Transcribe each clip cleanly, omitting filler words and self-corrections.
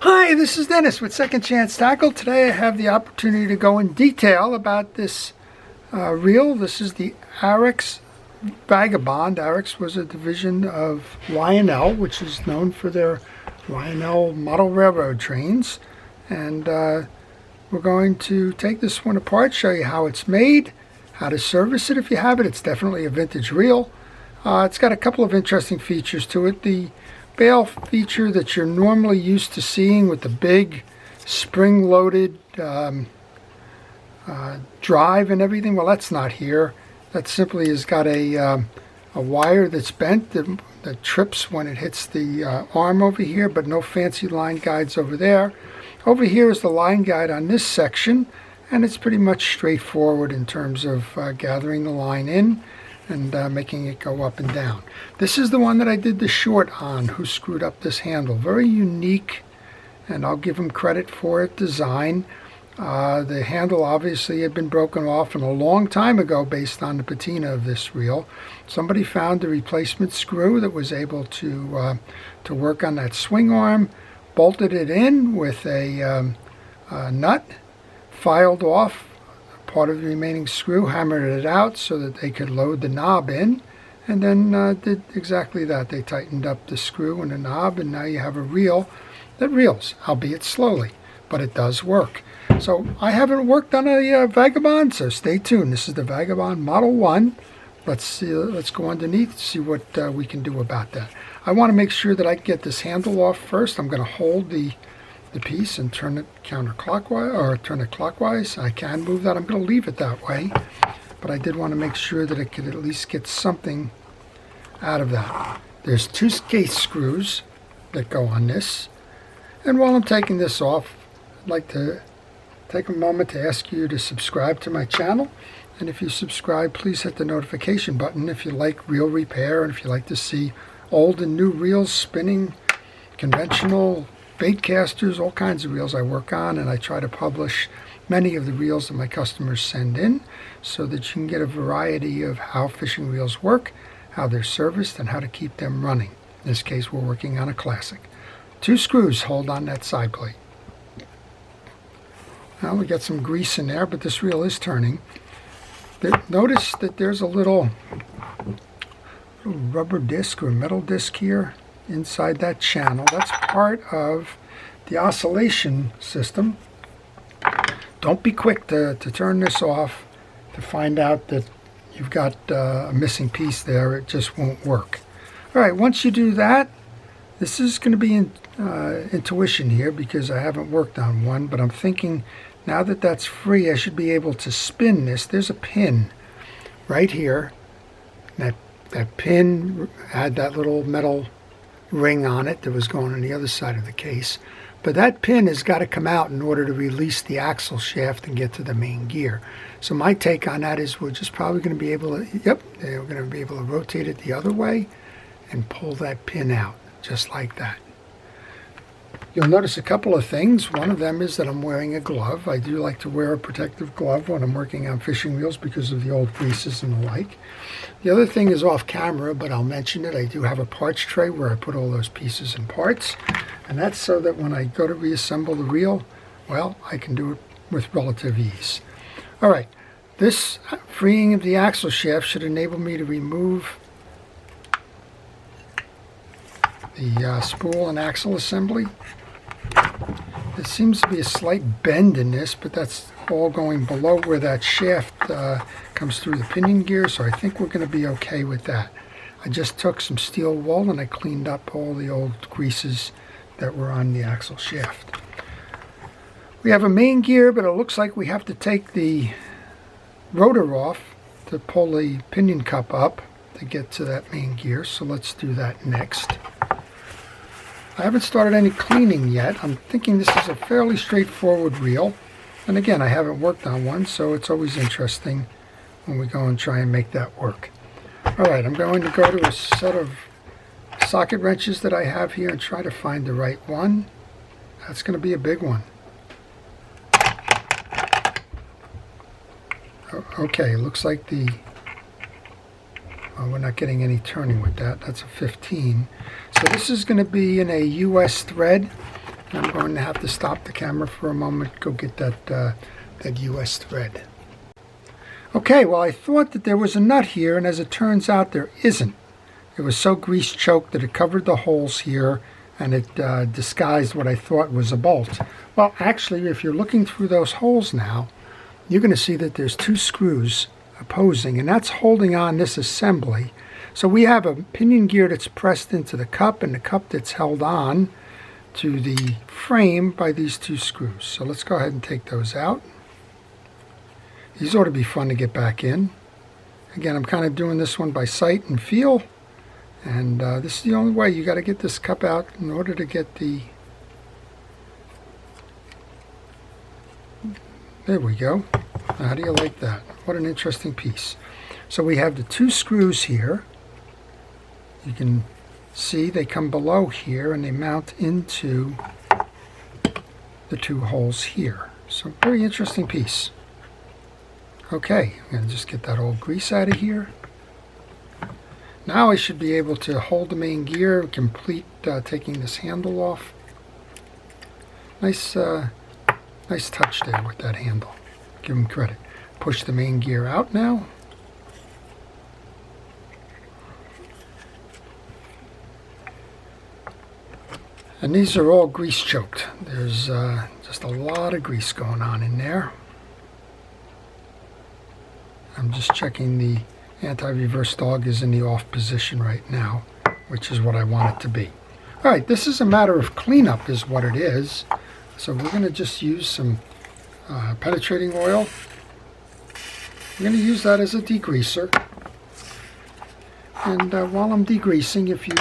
Hi, this is Dennis with Second Chance Tackle. Today I have the opportunity to go in detail about this reel. This is the Airex Vagabond. Airex was a division of Lionel, which is known for their Lionel model railroad trains. And we're going to take this one apart, show you how it's made, how to service it if you have it. It's definitely a vintage reel. It's got a couple of interesting features to it. The bail feature that you're normally used to seeing with the big spring-loaded drive and everything, well, that's not here. That simply has got a wire that's bent that trips when it hits the arm over here, but no fancy line guides over there. Over here is the line guide on this section, and it's pretty much straightforward in terms of gathering the line in and making it go up and down. This is the one that I did the short on, who screwed up this handle. Very unique, and I'll give him credit for it, design. The handle obviously had been broken off a long time ago based on the patina of this reel. Somebody found a replacement screw that was able to work on that swing arm, bolted it in with a nut, filed off part of the remaining screw, hammered it out so that they could load the knob in, and then did exactly that. They tightened up the screw and the knob, and now you have a reel that reels, albeit slowly, but it does work. So I haven't worked on a Vagabond, so stay tuned. This is the Vagabond Model 1. Let's see. Let's go underneath, see what we can do about that. I want to make sure that I get this handle off first. I'm going to hold the piece and turn it counterclockwise, or turn it clockwise. I can move that. I'm going to leave it that way, but I did want to make sure that it could at least get something out of that. There's two case screws that go on this, and while I'm taking this off, I'd like to take a moment to ask you to subscribe to my channel. And if you subscribe, please hit the notification button if you like reel repair, and if you like to see old and new reels spinning, conventional, bait casters, all kinds of reels I work on, and I try to publish many of the reels that my customers send in so that you can get a variety of how fishing reels work, how they're serviced, and how to keep them running. In this case, we're working on a classic. Two screws hold on that side plate. Now we got some grease in there, but this reel is turning. Notice that there's a little rubber disc or metal disc here inside that channel. That's part of the oscillation system. Don't be quick to turn this off to find out that you've got a missing piece there. It just won't work. All right, once you do that, this is going to be intuition here because I haven't worked on one, but I'm thinking now that that's free, I should be able to spin this. There's a pin right here. That pin had that little metal ring on it that was going on the other side of the case. But that pin has got to come out in order to release the axle shaft and get to the main gear. So my take on that is we're just probably going to be able to, we're going to be able to rotate it the other way and pull that pin out, just like that. You'll notice a couple of things. One of them is that I'm wearing a glove. I do like to wear a protective glove when I'm working on fishing reels because of the old greases and the like. The other thing is off camera, but I'll mention it. I do have a parts tray where I put all those pieces and parts, and that's so that when I go to reassemble the reel, well, I can do it with relative ease. All right, this freeing of the axle shaft should enable me to remove the spool and axle assembly. There seems to be a slight bend in this, but that's all going below where that shaft comes through the pinion gear, so I think we're going to be okay with that. I just took some steel wool and I cleaned up all the old greases that were on the axle shaft. We have a main gear, but it looks like we have to take the rotor off to pull the pinion cup up to get to that main gear, so let's do that next. I haven't started any cleaning yet. I'm thinking this is a fairly straightforward reel. And again, I haven't worked on one, so it's always interesting when we go and try and make that work. All right, I'm going to go to a set of socket wrenches that I have here and try to find the right one. That's going to be a big one. Okay, looks like we're not getting any turning with that. That's a 15. So this is going to be in a US thread. I'm going to have to stop the camera for a moment, go get that US thread. Okay, well, I thought that there was a nut here, and as it turns out, there isn't. It was so grease choked that it covered the holes here, and it disguised what I thought was a bolt. Well, actually, if you're looking through those holes now, you're going to see that there's two screws opposing, and that's holding on this assembly. So we have a pinion gear that's pressed into the cup, and the cup that's held on to the frame by these two screws. So let's go ahead and take those out. These ought to be fun to get back in. Again, I'm kind of doing this one by sight and feel, and this is the only way. You got to get this cup out in order to get the... There we go. Now, how do you like that? What an interesting piece. So we have the two screws here. You can see they come below here and they mount into the two holes here. So very interesting piece. Okay, I'm going to just get that old grease out of here. Now I should be able to hold the main gear, complete taking this handle off. Nice touch there with that handle. Give him credit. Push the main gear out now. And these are all grease choked. There's just a lot of grease going on in there. I'm just checking the anti-reverse dog is in the off position right now, which is what I want it to be. All right, this is a matter of cleanup is what it is. So we're going to just use some penetrating oil. We're going to use that as a degreaser. And while I'm degreasing, if you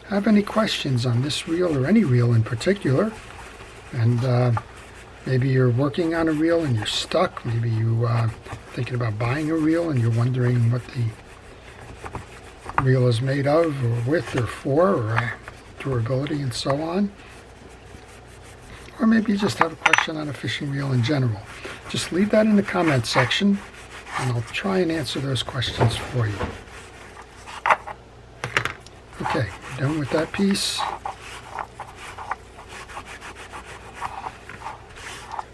have any questions on this reel or any reel in particular, and maybe you're working on a reel and you're stuck, maybe you thinking about buying a reel and you're wondering what the reel is made of or with or for, or durability and so on, or maybe you just have a question on a fishing reel in general, just leave that in the comment section and I'll try and answer those questions for you. Okay, done with that piece.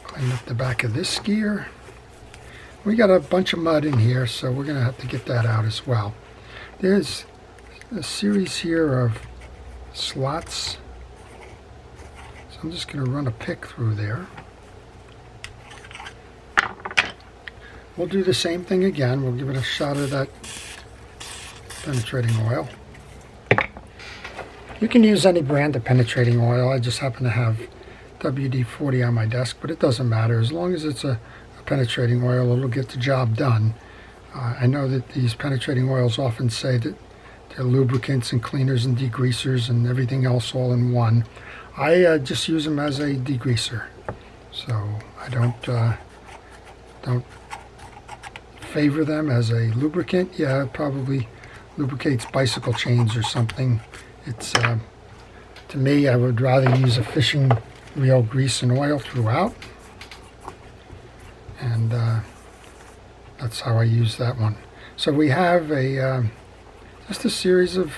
Clean up the back of this gear. We got a bunch of mud in here, so we're going to have to get that out as well. There's a series here of slots. So I'm just going to run a pick through there. We'll do the same thing again. We'll give it a shot of that penetrating oil. You can use any brand of penetrating oil. I just happen to have WD-40 on my desk, but it doesn't matter. As long as it's a penetrating oil, it'll get the job done. I know that these penetrating oils often say that they're lubricants and cleaners and degreasers and everything else all in one. I just use them as a degreaser. So I don't favor them as a lubricant. Yeah, it probably lubricates bicycle chains or something. It's to me, I would rather use a fishing reel grease and oil throughout, and that's how I use that one. So we have a just a series of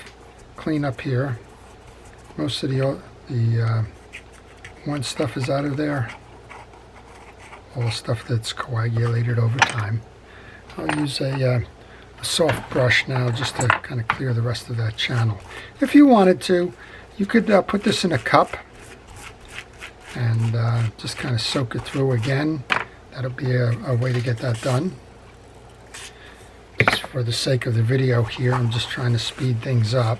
cleanup here. Most of the one stuff is out of there. All the stuff that's coagulated over time. I'll use a soft brush now just to kind of clear the rest of that channel. If you wanted to, you could put this in a cup and just kind of soak it through again. That'll be a way to get that done. Just for the sake of the video here, I'm just trying to speed things up.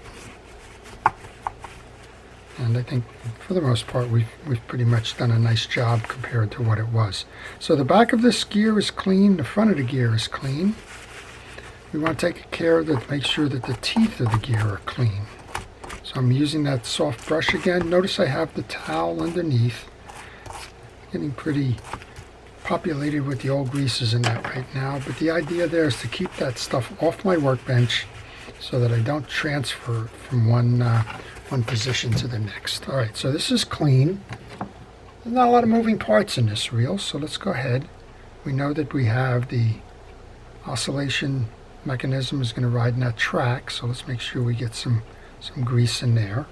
And I think for the most part we've pretty much done a nice job compared to what it was. So the back of this gear is clean, the front of the gear is clean. We want to take care of that, make sure that the teeth of the gear are clean. So I'm using that soft brush again. Notice I have the towel underneath. It's getting pretty populated with the old greases in that right now, but the idea there is to keep that stuff off my workbench so that I don't transfer from one position to the next. All right, so this is clean. There's not a lot of moving parts in this reel, so let's go ahead. We know that we have the oscillation mechanism is going to ride in that track, so let's make sure we get some grease in there.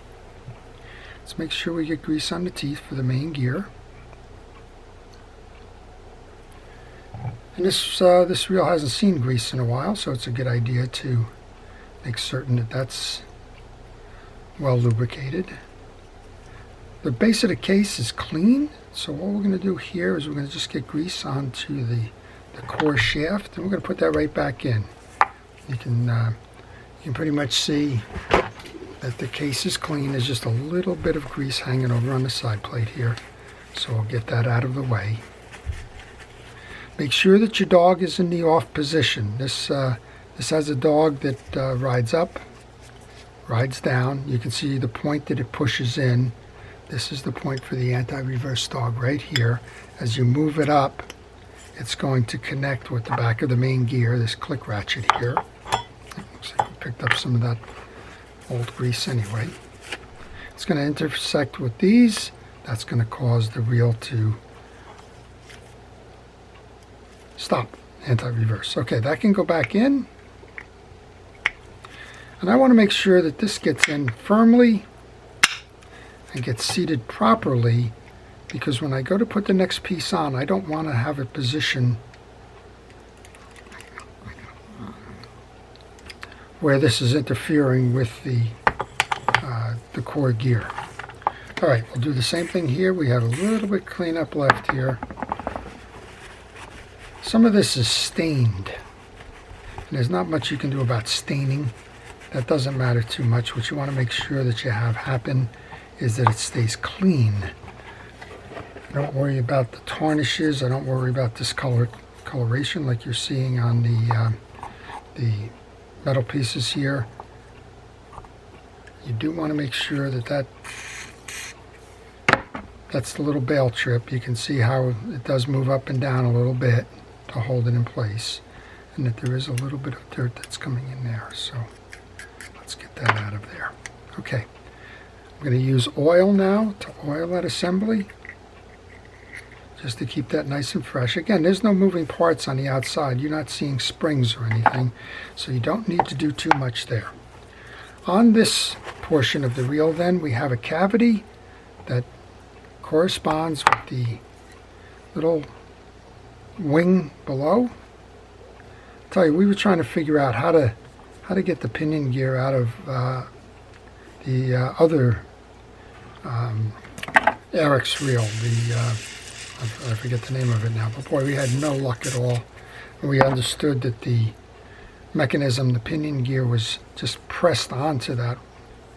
Let's make sure we get grease on the teeth for the main gear. And this reel hasn't seen grease in a while, so it's a good idea to make certain that that's well lubricated. The base of the case is clean, so what we're going to do here is we're going to just get grease onto the core shaft, and we're going to put that right back in. You can pretty much see that the case is clean. There's just a little bit of grease hanging over on the side plate here, so we'll get that out of the way. Make sure that your dog is in the off position. This has a dog that rides up, rides down. You can see the point that it pushes in. This is the point for the anti-reverse dog right here. As you move it up, it's going to connect with the back of the main gear, this click ratchet here. Looks like we picked up some of that old grease anyway. It's going to intersect with these. That's going to cause the reel to stop, anti-reverse. Okay, that can go back in. And I want to make sure that this gets in firmly and gets seated properly, because when I go to put the next piece on, I don't want to have it positioned where this is interfering with the core gear. All right, we'll do the same thing here. We have a little bit cleanup left here. Some of this is stained. And there's not much you can do about staining. That doesn't matter too much. What you want to make sure that you have happen is that it stays clean. I don't worry about the tarnishes. I don't worry about discoloration like you're seeing on the metal pieces here. You do want to make sure that that's the little bail trip. You can see how it does move up and down a little bit to hold it in place, and that there is a little bit of dirt that's coming in there. So let's get that out of there. Okay, I'm going to use oil now to oil that assembly, just to keep that nice and fresh. Again, there's no moving parts on the outside. You're not seeing springs or anything, so you don't need to do too much there. On this portion of the reel then, we have a cavity that corresponds with the little wing below. I'll tell you, we were trying to figure out how to get the pinion gear out of the other Airex reel. I forget the name of it now, but boy, we had no luck at all. We understood that the mechanism, the pinion gear, was just pressed onto that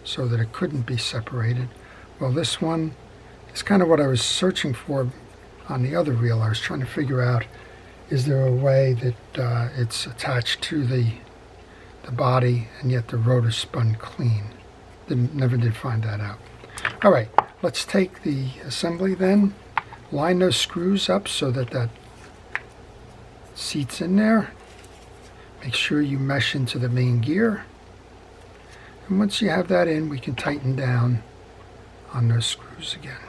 so that it couldn't be separated. Well, this one is kind of what I was searching for on the other reel. I was trying to figure out, is there a way that it's attached to the body and yet the rotor spun clean. Never did find that out. All right, let's take the assembly then. Line those screws up so that that seats in there. Make sure you mesh into the main gear. And once you have that in, we can tighten down on those screws again.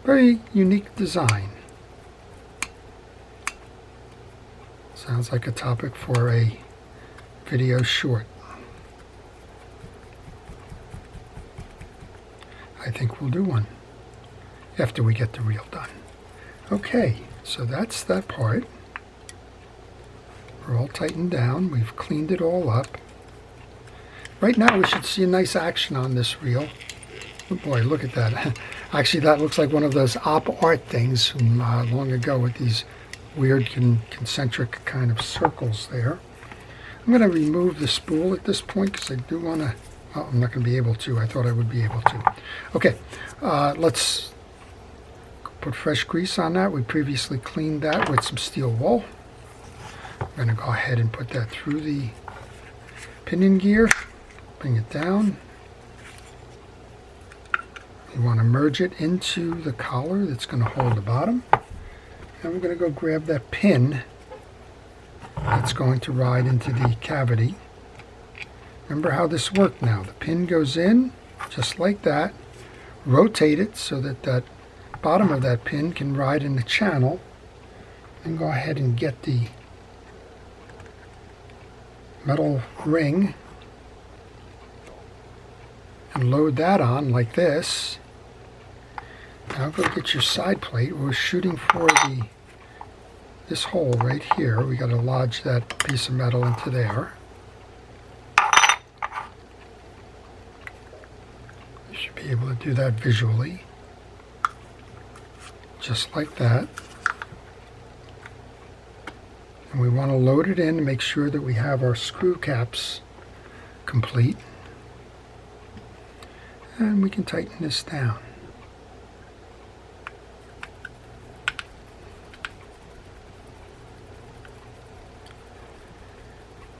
Very unique design. Sounds like a topic for a video short. I think we'll do one after we get the reel done. Okay, so that's that part. We're all tightened down. We've cleaned it all up. Right now we should see a nice action on this reel. Oh boy, look at that. Actually, that looks like one of those op art things from long ago with these weird concentric kind of circles there. I'm going to remove the spool at this point because I do want to... Oh, I'm not going to be able to. I thought I would be able to. Okay, let's put fresh grease on that. We previously cleaned that with some steel wool. I'm going to go ahead and put that through the pinion gear. Bring it down. You want to merge it into the collar that's going to hold the bottom. And we're going to go grab that pin that's going to ride into the cavity. Remember how this worked now. The pin goes in just like that. Rotate it so that that bottom of that pin can ride in the channel. And go ahead and get the metal ring and load that on like this. Now go get your side plate. We're shooting for this hole right here. We got to lodge that piece of metal into there. You should be able to do that visually. Just like that. And we want to load it in to make sure that we have our screw caps complete. And we can tighten this down.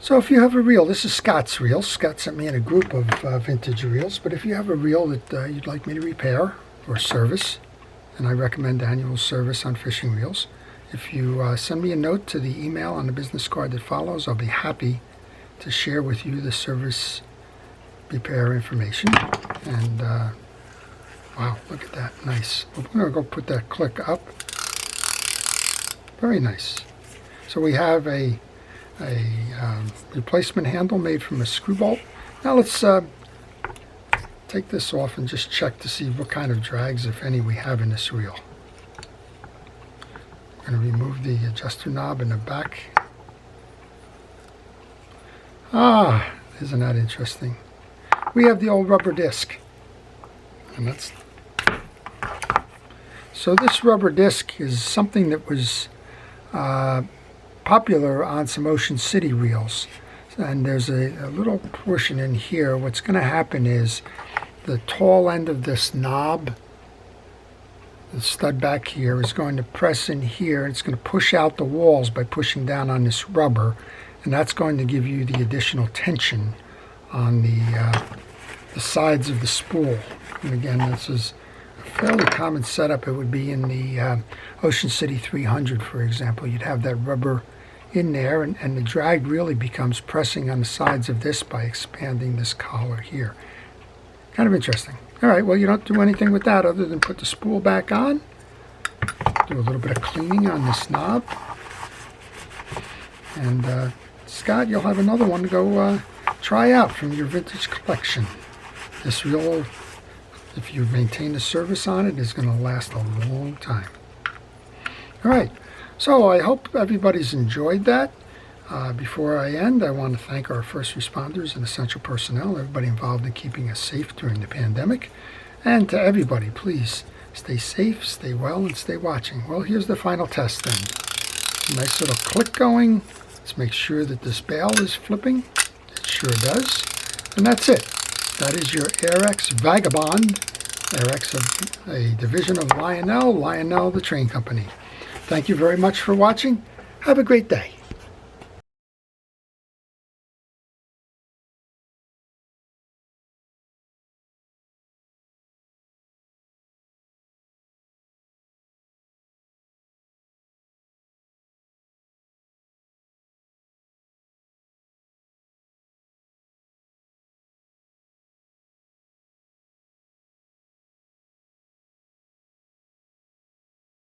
So if you have a reel, this is Scott's reel. Scott sent me in a group of vintage reels, but if you have a reel that you'd like me to repair or service, and I recommend annual service on fishing reels, if you send me a note to the email on the business card that follows, I'll be happy to share with you the service repair information. And wow, look at that, nice. We're going to go put that click up. Very nice. So we have a replacement handle made from a screw bolt. Now let's take this off and just check to see what kind of drags, if any, we have in this reel. I'm going to remove the adjuster knob in the back. Ah, isn't that interesting? We have the old rubber disc. And that's... So this rubber disc is something that was popular on some Ocean City reels, and there's a little portion in here. What's going to happen is the tall end of this knob, the stud back here, is going to press in here. It's going to push out the walls by pushing down on this rubber, and that's going to give you the additional tension on the sides of the spool. And again, this is a fairly common setup. It would be in the Ocean City 300, for example. You'd have that rubber in there, and the drag really becomes pressing on the sides of this by expanding this collar here. Kind of interesting. All right, well, you don't do anything with that other than put the spool back on, do a little bit of cleaning on this knob, and Scott, you'll have another one to go try out from your vintage collection. This reel, if you maintain the service on it, is going to last a long time. All right. So I hope everybody's enjoyed that. Before I end, I want to thank our first responders and essential personnel, everybody involved in keeping us safe during the pandemic. And to everybody, please stay safe, stay well, and stay watching. Well, here's the final test then. Nice little click going. Let's make sure that this bail is flipping. It sure does. And that's it. That is your Airex Vagabond. Airex, a division of Lionel the train company. Thank you very much for watching. Have a great day.